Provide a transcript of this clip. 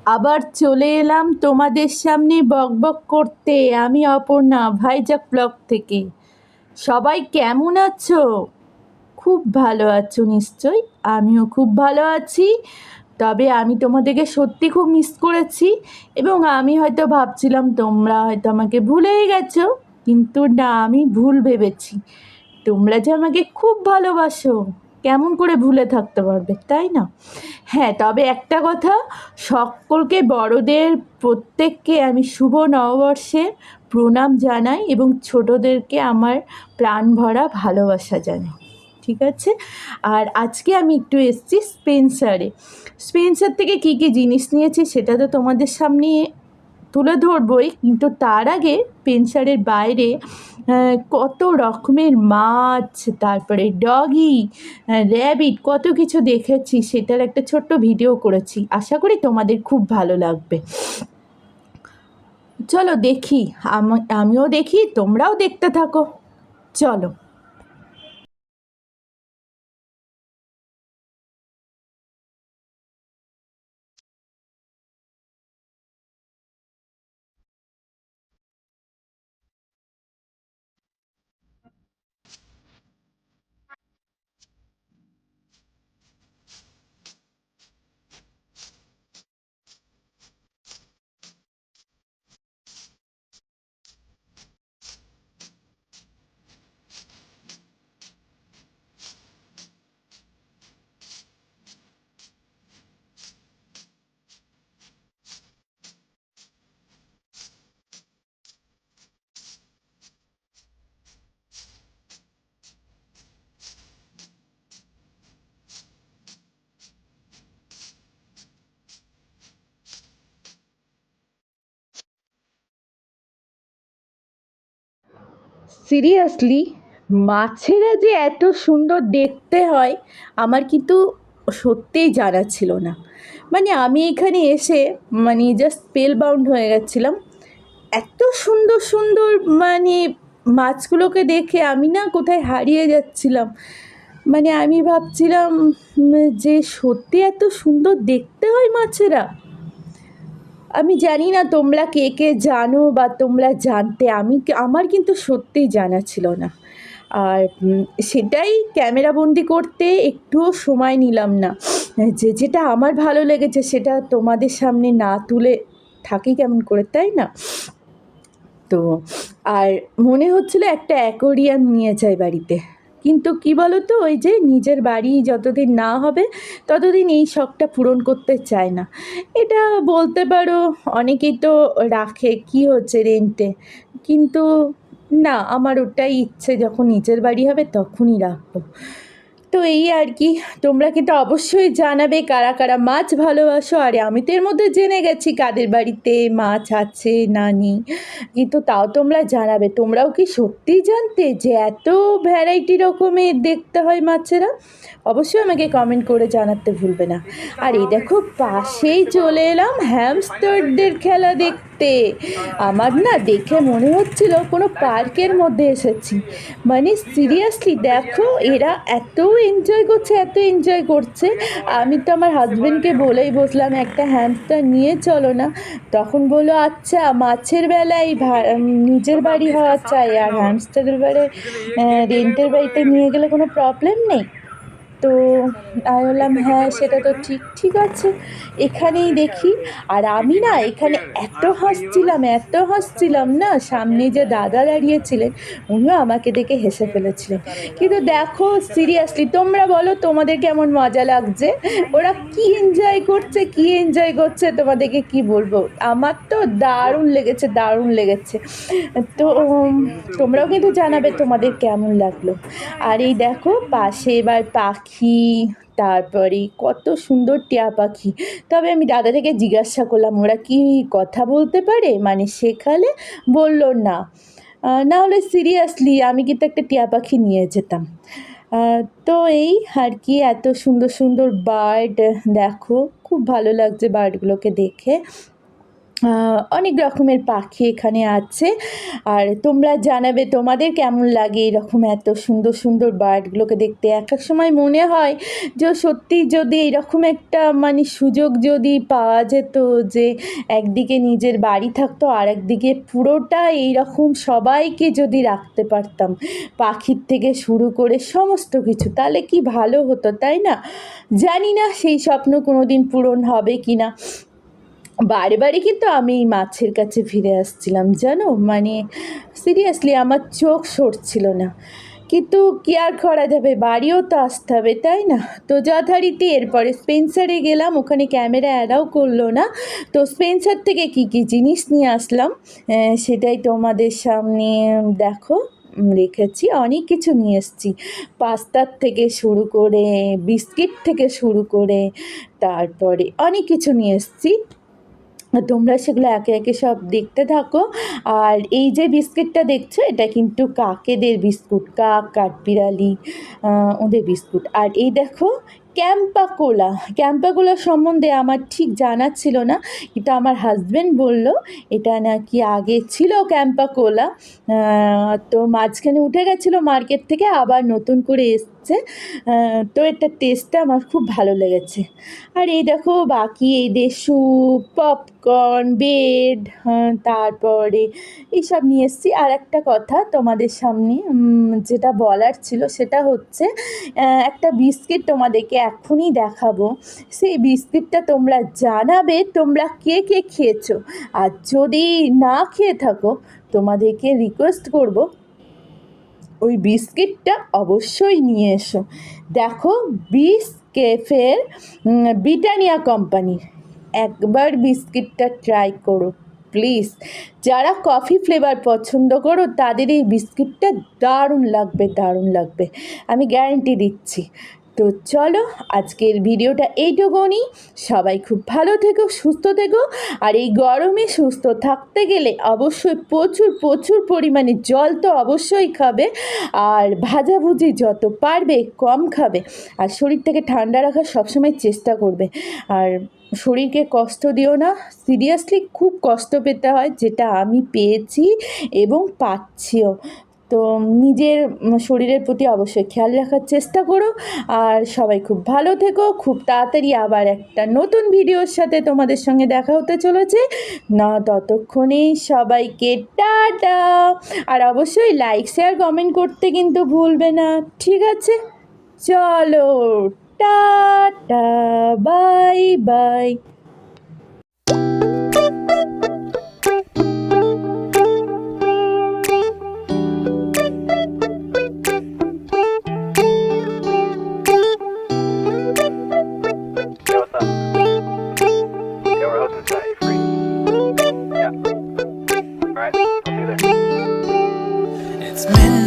আবার চলে এলাম তোমাদের সামনে বকবক করতে। আমি অপর্ণা, ভাইজাগ ব্লগ থেকে। সবাই কেমন আছো? খুব ভালো আছো নিশ্চয়ই। আমিও খুব ভালো আছি। তবে আমি তোমাদেরকে সত্যি খুব মিস করেছি, এবং আমি হয়তো ভাবছিলাম তোমরা হয়তো আমাকে ভুলেই গেছো, কিন্তু না, আমি ভুল ভেবেছি। তোমরা যে আমাকে খুব ভালোবাসো, কেমন করে ভুলে থাকতে পারবে, তাই না? হ্যাঁ, তবে একটা কথা, সকলকে, বড়দের প্রত্যেককে আমি শুভ নববর্ষে প্রণাম জানাই, এবং ছোটদেরকে আমার প্রাণ ভরা ভালোবাসা জানাই। ঠিক আছে? আর আজকে আমি একটু এসেছি স্পেন্সার থেকে কী কী জিনিস নিয়েছি সেটা তো তোমাদের সামনে তুলে ধরবই, কিন্তু তার আগে পেনসারের বাইরে কত রকমের মাছ, তারপরে ডগি, র্যাবিট, কত কিছু দেখেছি, সেটার একটা ছোট্ট ভিডিও করেছি। আশা করি তোমাদের খুব ভালো লাগবে। চলো দেখি, আমিও দেখি, তোমরাও দেখতে থাকো। চলো। সিরিয়াসলি, মাছেরা যে এত সুন্দর দেখতে হয় আমার কিন্তু সত্যিই জানা ছিল না। মানে আমি এখানে এসে মানে জাস্ট স্পেল বাউন্ড হয়ে গেছিলাম। এত সুন্দর সুন্দর, মানে মাছগুলোকে দেখে আমি না কোথায় হারিয়ে যাচ্ছিলাম। মানে আমি ভাবছিলাম যে সত্যি এত সুন্দর দেখতে হয় মাছেরা। আমি জানি না তোমরা কে কে জানো বা তোমরা জানতে, আমার কিন্তু সত্যিই জানা ছিল না। আর সেটাই ক্যামেরাবন্দি করতে একটুও সময় নিলাম না। যেটা আমার ভালো লেগেছে সেটা তোমাদের সামনে না তুলে থাকি কেমন করে, তাই না? তো আর মনে হচ্ছিল একটা অ্যাকোরিয়াম নিয়ে যাই বাড়িতে, কিন্তু কি বলো তো, ওই যে নিজের বাড়ি যতদিন না হবে ততদিন এই শখটা পূরণ করতে চায় না। এটা বলতে পারো অনেকেই তো রাখে, কি হচ্ছে রেন্টে, কিন্তু না, আমার ওটাই ইচ্ছে, যখন নিজের বাড়ি হবে তখনই রাখবো। তো এই আর কি। তোমরা কিন্তু অবশ্যই জানাবে কারা কারা মাছ ভালোবাসো। আর আমি তো এর মধ্যে জেনে গেছি কাদের বাড়িতে মাছ আছে না নেই, কিন্তু তাও তোমরা জানাবে, তোমরাও কি সত্যিই জানতে যে এত ভ্যারাইটি রকমের দেখতে হয় মাছেরা? অবশ্যই আমাকে কমেন্ট করে জানাতে ভুলবে না। আর এই দেখো, পাশেই চলে এলাম হ্যামস্টারদের খেলা দেখতে। আমার না দেখে মনে হচ্ছিল কোনো পার্কের মধ্যে এসেছি। মানে সিরিয়াসলি দেখো, এরা এত এনজয় করছে, এত এনজয় করছে। আমি তো আমার হাজবেন্ডকে বলেই বসলাম একটা হ্যামস্টার নিয়ে চলো না। তখন বললো আচ্ছা, মাছের বেলায় নিজের বাড়ি হওয়া চাই, আর হ্যামস্টারের বেলায় রেন্টের বাড়িতে নিয়ে গেলে কোনো প্রবলেম নেই। তো আমি বললাম হ্যাঁ, সেটা তো ঠিক, ঠিক আছে, এখানেই দেখি। আর আমি না এখানে এত হাসছিলাম না, সামনে যে দাদা দাঁড়িয়েছিলেন উনিও আমাকে দেখে হেসে ফেলেছিলেন। কিন্তু দেখো, সিরিয়াসলি তোমরা বলো তোমাদের কেমন মজা লাগছে, ওরা কি এনজয় করছে তোমাদেরকে কি বলবো। আমার তো দারুণ লেগেছে, দারুণ লেগেছে। তো তোমরাও কিন্তু জানাবে তোমাদের কেমন লাগলো। আর এই দেখো পাশে এবার পাখি, তারপরে কত সুন্দর টিয়া পাখি। তবে আমি দাদা থেকে জিজ্ঞাসা করলাম ওরা কি কথা বলতে পারে, মানে শেখালে, বলল না। না হলে সিরিয়াসলি আমি কিন্তু একটা টিয়া পাখি নিয়ে যেতাম। তো এই আর কি, এত সুন্দর সুন্দর বার্ড দেখো, খুব ভালো লাগছে বার্ডগুলোকে দেখে। অনেক রকমের পাখি এখানে আছে। আর তোমরা জানাবে তোমাদের কেমন লাগে এরকম এত সুন্দর সুন্দর বার্ডগুলোকে দেখতে। এক এক সময় মনে হয় যে সত্যি যদি এরকম একটা মানে সুযোগ যদি পাওয়া যেত যে একদিকে নিজের বাড়ি থাকতো আর একদিকে পুরোটা এইরকম সবাইকে যদি রাখতে পারতাম, পাখির থেকে শুরু করে সমস্ত কিছু, তাহলে কি ভালো হতো, তাই না? জানি না সেই স্বপ্ন কোনো দিন পূরণ হবে কি না। বারে বারে কিন্তু আমি এই মাছের কাছে ফিরে আসছিলাম, জানো, মানে সিরিয়াসলি আমার চোখ সরছিল না। কিন্তু কি আর করা যাবে, বাড়িও তো আসতে হবে, তাই না? তো যথারীতি এরপরে স্পেন্সারে গেলাম, ওখানে ক্যামেরা অ্যালাউ করলো না। তো স্পেন্সার থেকে কি কি জিনিস নিয়ে আসলাম সেটাই তোমাদের সামনে দেখো রেখেছি। অনেক কিছু নিয়ে এসেছি, পাস্তার থেকে শুরু করে বিস্কিট থেকে শুরু করে তারপরে অনেক কিছু নিয়ে এসেছি। তোমরা সেগুলো একে একে সব দেখতে থাকো। আর এই যে বিস্কিটটা দেখছো এটা কিন্তু কাকেদের বিস্কুট, কাক কাঠবিড়ালি ওদের বিস্কুট। আর এই দেখো ক্যাম্পাকোলা, ক্যাম্পাকোলা সম্বন্ধে আমার ঠিক জানা ছিল না, কিন্তু আমার হাজব্যান্ড বলল এটা নাকি আগে ছিল ক্যাম্পাকোলা, তো মাঝখানে উঠে গেছিলো মার্কেট থেকে, আবার নতুন করে এসছে। তো এটার টেস্টটা আমার খুব ভালো লেগেছে। আর এই দেখো বাকি এই দেশু, পপকর্ন, বেড, তারপরে এইসব নিয়ে এসেছি। আর একটা কথা তোমাদের সামনে যেটা বলার ছিল সেটা হচ্ছে একটা বিস্কিট তোমাদেরকে এখনই দেখাবো। সেই বিস্কিটটা তোমরা জানাবে তোমরা কে কে খেয়েছো, আর যদি না খেয়ে থাকো তোমাদেরকে রিকোয়েস্ট করব ওই বিস্কিটটা অবশ্যই নিয়ে এসো। দেখো বিস ক্যাফের ব্রিটানিয়া কোম্পানির একবার বিস্কিটটা ট্রাই করো প্লিজ। যারা কফি ফ্লেভার পছন্দ করো তাদের এই বিস্কিটটা দারুণ লাগবে, দারুণ লাগবে, আমি গ্যারান্টি দিচ্ছি। তো চলো আজকের ভিডিওটা এইটুকুনি। সবাই খুব ভালো থেকো, সুস্থ থেকো। আর এই গরমে সুস্থ থাকতে গেলে অবশ্যই প্রচুর প্রচুর পরিমাণে জল তো অবশ্যই খাবে, আর ভাজাভুজি যত পারবে কম খাবে, আর শরীরটাকে ঠান্ডা রাখার সবসময় চেষ্টা করবে। আর শরীরকে কষ্ট দিও না, সিরিয়াসলি খুব কষ্ট পেতে হয়, যেটা আমি পেয়েছি এবং পাচ্ছিও। তো নিজের শরীরের প্রতি অবশ্যই খেয়াল রাখার চেষ্টা করো। আর সবাই খুব ভালো থেকো। খুব তাড়াতাড়ি আবার একটা নতুন ভিডিওর সাথে তোমাদের সঙ্গে দেখা হতে চলেছে না, ততক্ষণেই সবাইকে টাটা। আর অবশ্যই লাইক শেয়ার কমেন্ট করতে কিন্তু ভুলবে না, ঠিক আছে? চলো tata, bye bye. Yeah, what's up? Yeah, we're hosting tonight. You free? Yeah. All right. I'll see you there. It's midnight.